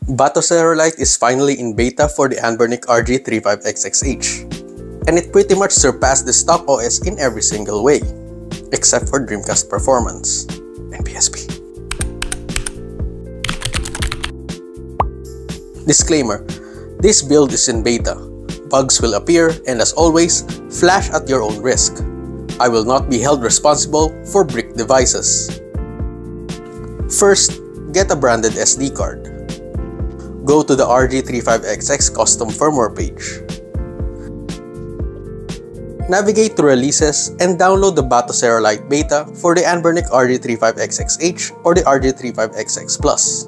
Batocera Lite is finally in beta for the Anbernic RG35XXH, and it pretty much surpassed the stock OS in every single way, except for Dreamcast performance and PSP. Disclaimer: this build is in beta. Bugs will appear, and as always, flash at your own risk. I will not be held responsible for brick devices. First, get a branded SD card. Go to the RG35XX custom firmware page. Navigate to Releases and download the Batocera Lite beta for the Anbernic RG35XXH or the RG35XX Plus.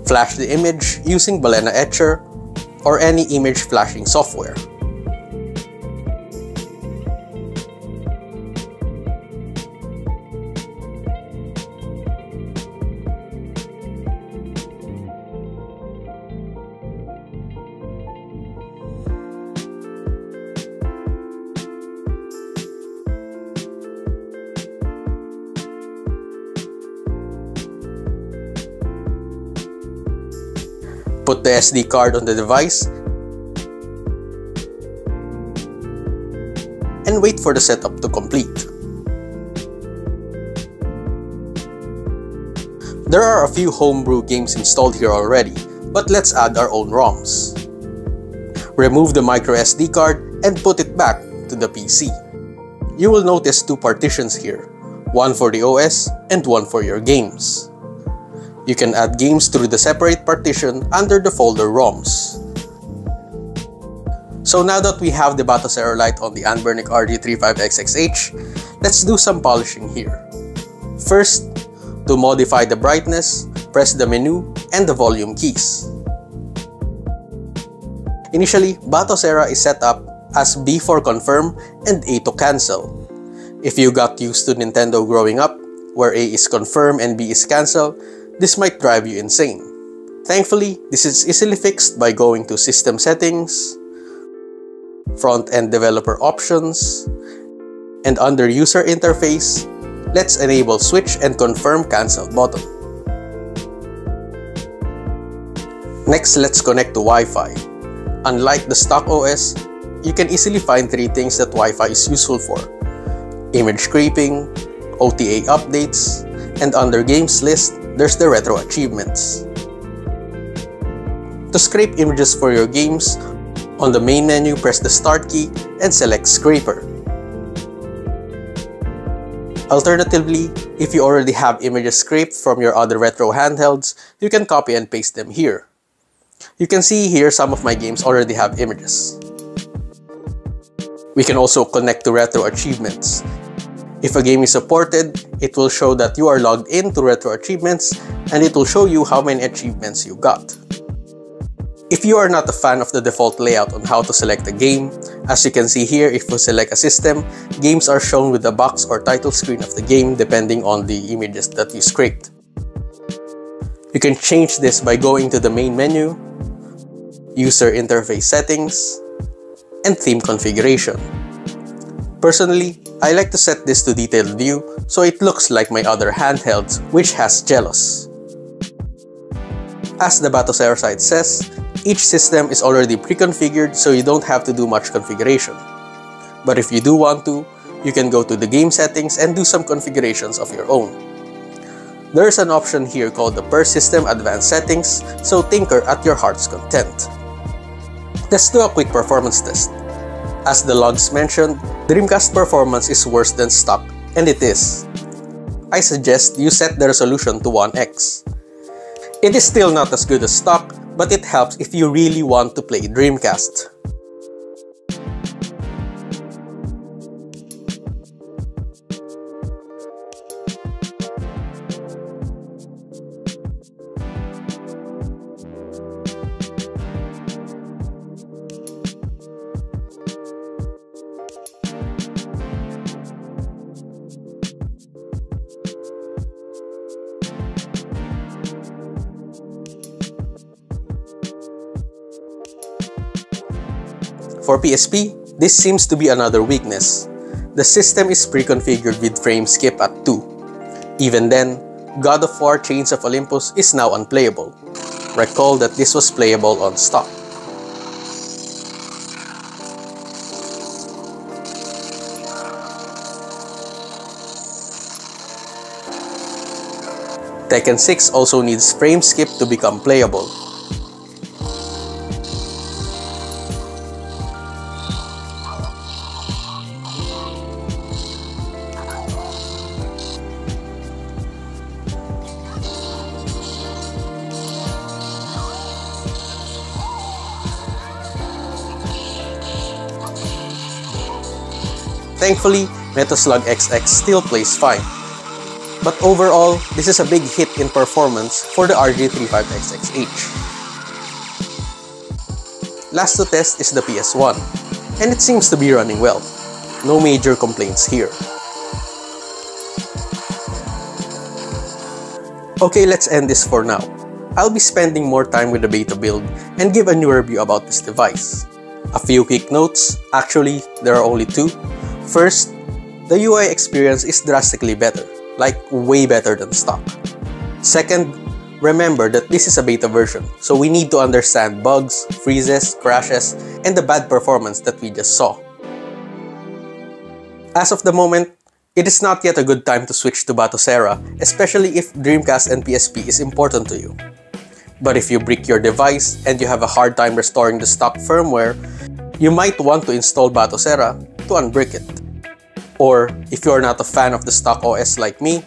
Flash the image using Balena Etcher or any image flashing software. Put the SD card on the device and wait for the setup to complete. There are a few homebrew games installed here already, but let's add our own ROMs. Remove the microSD card and put it back to the PC. You will notice two partitions here, one for the OS and one for your games. You can add games through the separate partition under the folder ROMs. So now that we have the Batocera Lite on the Anbernic RG35XXH, let's do some polishing here. First, to modify the brightness, press the menu and the volume keys. Initially, Batocera is set up as B for confirm and A to cancel. If you got used to Nintendo growing up, where A is confirm and B is cancel, this might drive you insane. Thankfully, this is easily fixed by going to System Settings, Front-End Developer Options, and under User Interface, let's enable Switch and Confirm Cancel button. Next, let's connect to Wi-Fi. Unlike the stock OS, you can easily find three things that Wi-Fi is useful for: image scraping, OTA updates, and under Games list, there's the RetroAchievements. To scrape images for your games, on the main menu, press the Start key and select Scraper. Alternatively, if you already have images scraped from your other retro handhelds, you can copy and paste them here. You can see here some of my games already have images. We can also connect to RetroAchievements. If a game is supported, it will show that you are logged into RetroAchievements and it will show you how many achievements you got. If you are not a fan of the default layout on how to select a game, as you can see here, if you select a system, games are shown with the box or title screen of the game depending on the images that you scraped. You can change this by going to the main menu, User Interface Settings, and Theme Configuration. Personally, I like to set this to detailed view so it looks like my other handhelds, which has Jealous. As the Batocera site says, each system is already pre-configured so you don't have to do much configuration. But if you do want to, you can go to the game settings and do some configurations of your own. There's an option here called the Per System Advanced Settings, so tinker at your heart's content. Let's do a quick performance test. As the logs mentioned, Dreamcast performance is worse than stock, and it is. I suggest you set the resolution to 1x. It is still not as good as stock, but it helps if you really want to play Dreamcast. For PSP, this seems to be another weakness. The system is pre-configured with frame skip at 2. Even then, God of War Chains of Olympus is now unplayable. Recall that this was playable on stock. Tekken 6 also needs frame skip to become playable. Thankfully, Slug XX still plays fine. But overall, this is a big hit in performance for the RG35XXH. Last to test is the PS1, and it seems to be running well. No major complaints here. Okay, let's end this for now. I'll be spending more time with the beta build and give a new review about this device. A few quick notes, actually there are only two. First, the UI experience is drastically better, like way better than stock. Second, remember that this is a beta version, so we need to understand bugs, freezes, crashes, and the bad performance that we just saw. As of the moment, it is not yet a good time to switch to Batocera, especially if Dreamcast and PSP is important to you. But if you brick your device and you have a hard time restoring the stock firmware, you might want to install Batocera to unbrick it. Or, if you are not a fan of the stock OS like me,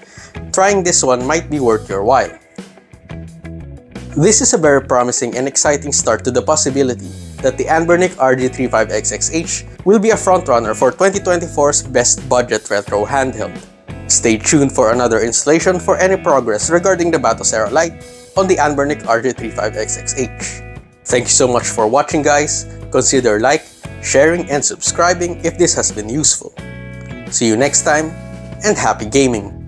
trying this one might be worth your while. This is a very promising and exciting start to the possibility that the Anbernic RG35XXH will be a frontrunner for 2024's best budget retro handheld. Stay tuned for another installation for any progress regarding the Batocera Lite on the Anbernic RG35XXH. Thank you so much for watching, guys. Consider like, sharing, and subscribing if this has been useful. See you next time, and happy gaming!